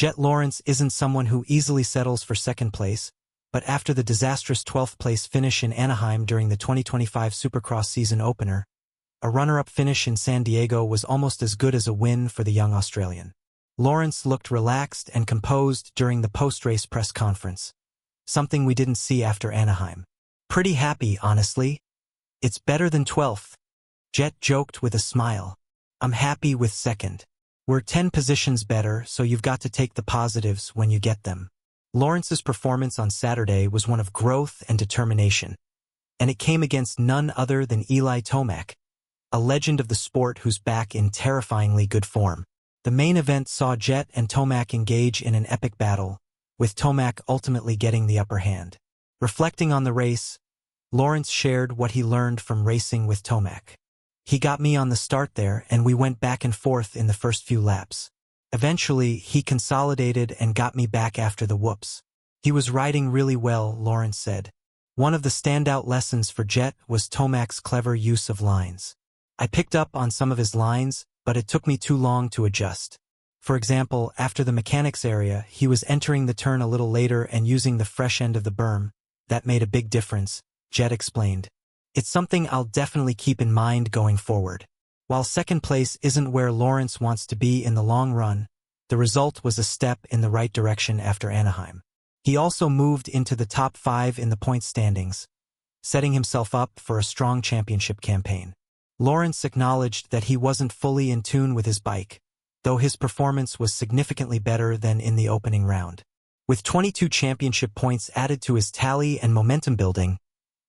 Jett Lawrence isn't someone who easily settles for second place, but after the disastrous 12th place finish in Anaheim during the 2025 Supercross season opener, a runner-up finish in San Diego was almost as good as a win for the young Australian. Lawrence looked relaxed and composed during the post-race press conference, something we didn't see after Anaheim. Pretty happy, honestly. It's better than 12th. Jett joked with a smile. I'm happy with second. We're 10 positions better, so you've got to take the positives when you get them. Lawrence's performance on Saturday was one of growth and determination, and it came against none other than Tomac, a legend of the sport who's back in terrifyingly good form. The main event saw Jett and Tomac engage in an epic battle, with Tomac ultimately getting the upper hand. Reflecting on the race, Lawrence shared what he learned from racing with Tomac. He got me on the start there, and we went back and forth in the first few laps. Eventually, he consolidated and got me back after the whoops. He was riding really well, Lawrence said. One of the standout lessons for Jett was Tomac's clever use of lines. I picked up on some of his lines, but it took me too long to adjust. For example, after the mechanics area, he was entering the turn a little later and using the fresh end of the berm. That made a big difference, Jett explained. It's something I'll definitely keep in mind going forward. While second place isn't where Lawrence wants to be in the long run, the result was a step in the right direction after Anaheim. He also moved into the top 5 in the points standings, setting himself up for a strong championship campaign. Lawrence acknowledged that he wasn't fully in tune with his bike, though his performance was significantly better than in the opening round. With 22 championship points added to his tally and momentum building,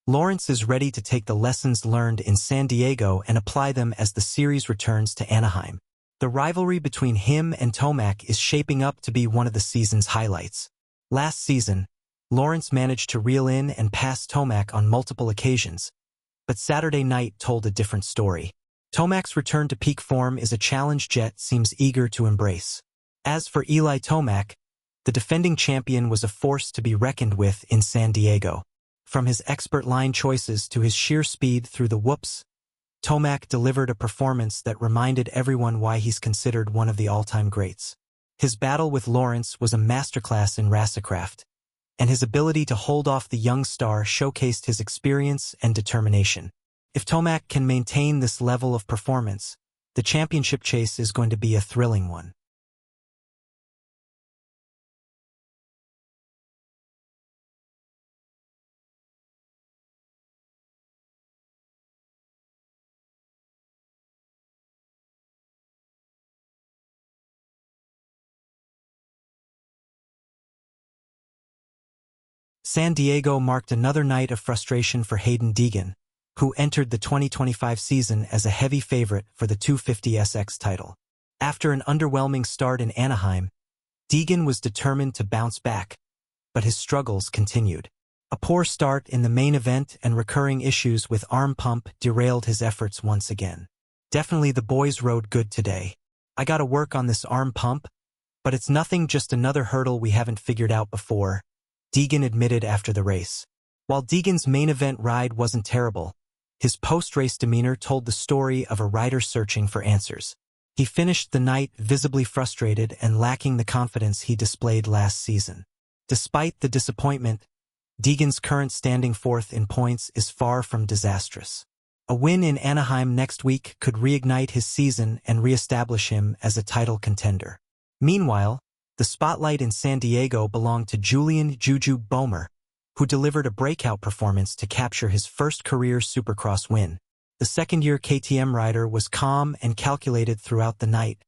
Lawrence is ready to take the lessons learned in San Diego and apply them as the series returns to Anaheim. The rivalry between him and Tomac is shaping up to be one of the season's highlights. Last season, Lawrence managed to reel in and pass Tomac on multiple occasions, but Saturday night told a different story. Tomac's return to peak form is a challenge Jett seems eager to embrace. As for Tomac, the defending champion was a force to be reckoned with in San Diego. From his expert line choices to his sheer speed through the whoops, Tomac delivered a performance that reminded everyone why he's considered one of the all-time greats. His battle with Lawrence was a masterclass in racecraft, and his ability to hold off the young star showcased his experience and determination. If Tomac can maintain this level of performance, the championship chase is going to be a thrilling one. San Diego marked another night of frustration for Hayden Degan, who entered the 2025 season as a heavy favorite for the 250SX title. After an underwhelming start in Anaheim, Degan was determined to bounce back, but his struggles continued. A poor start in the main event and recurring issues with arm pump derailed his efforts once again. Definitely the boys rode good today. I gotta work on this arm pump, but it's nothing, just another hurdle we haven't figured out before, Degan admitted after the race. While Degan's main event ride wasn't terrible, his post-race demeanor told the story of a rider searching for answers. He finished the night visibly frustrated and lacking the confidence he displayed last season. Despite the disappointment, Degan's current standing fourth in points is far from disastrous. A win in Anaheim next week could reignite his season and re-establish him as a title contender. Meanwhile, the spotlight in San Diego belonged to Julian "Juju" Beaumer, who delivered a breakout performance to capture his first career Supercross win. The second-year KTM rider was calm and calculated throughout the night,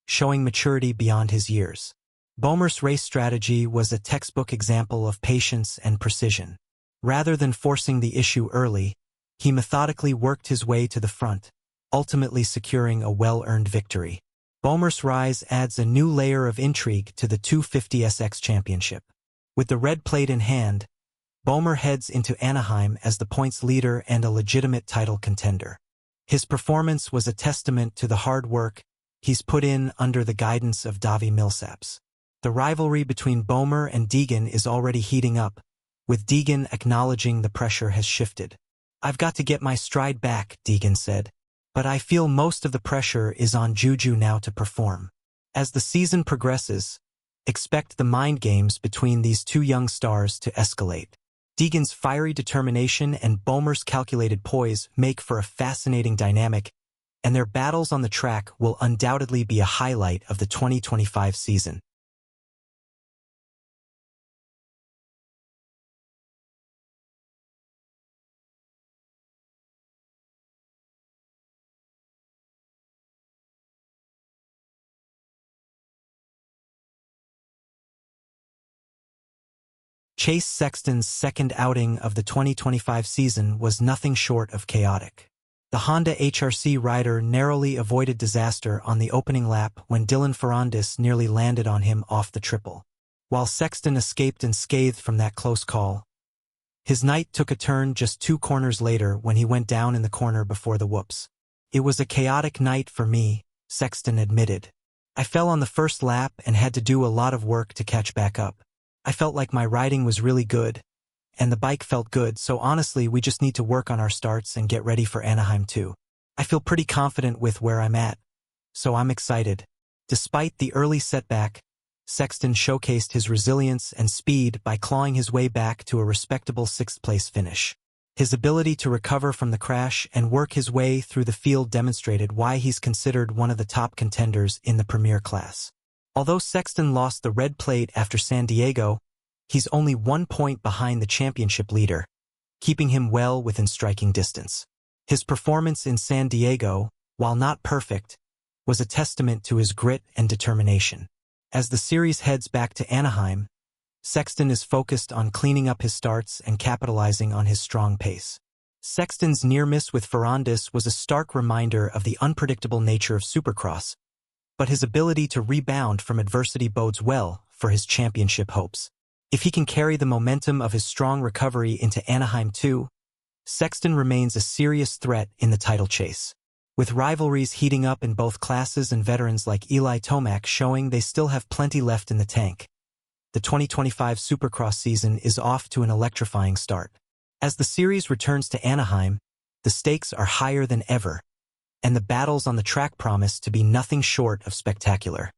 showing maturity beyond his years. Beaumer's race strategy was a textbook example of patience and precision. Rather than forcing the issue early, he methodically worked his way to the front, ultimately securing a well-earned victory. Beaumer's rise adds a new layer of intrigue to the 250SX championship. With the red plate in hand, Beaumer heads into Anaheim as the points leader and a legitimate title contender. His performance was a testament to the hard work he's put in under the guidance of Davi Millsaps. The rivalry between Beaumer and Degan is already heating up, with Degan acknowledging the pressure has shifted. "I've got to get my stride back," Degan said, "but I feel most of the pressure is on Juju now to perform." As the season progresses, Expect the mind games between these two young stars to escalate. Deegan's fiery determination and Beaumer's calculated poise make for a fascinating dynamic, and their battles on the track will undoubtedly be a highlight of the 2025 season. Chase Sexton's second outing of the 2025 season was nothing short of chaotic. The Honda HRC rider narrowly avoided disaster on the opening lap when Dylan Ferrandis nearly landed on him off the triple. While Sexton escaped unscathed from that close call, his night took a turn just 2 corners later when he went down in the corner before the whoops. "It was a chaotic night for me," Sexton admitted. "I fell on the first lap and had to do a lot of work to catch back up. I felt like my riding was really good, and the bike felt good, so honestly we just need to work on our starts and get ready for Anaheim too. I feel pretty confident with where I'm at, so I'm excited." Despite the early setback, Sexton showcased his resilience and speed by clawing his way back to a respectable 6th-place finish. His ability to recover from the crash and work his way through the field demonstrated why he's considered one of the top contenders in the Premier class. Although Sexton lost the red plate after San Diego, he's only 1 point behind the championship leader, keeping him well within striking distance. His performance in San Diego, while not perfect, was a testament to his grit and determination. As the series heads back to Anaheim, Sexton is focused on cleaning up his starts and capitalizing on his strong pace. Sexton's near miss with Ferrandis was a stark reminder of the unpredictable nature of Supercross, but his ability to rebound from adversity bodes well for his championship hopes. If he can carry the momentum of his strong recovery into Anaheim too, Sexton remains a serious threat in the title chase. With rivalries heating up in both classes and veterans like Tomac showing they still have plenty left in the tank, the 2025 Supercross season is off to an electrifying start. As the series returns to Anaheim, the stakes are higher than ever, and the battles on the track promise to be nothing short of spectacular.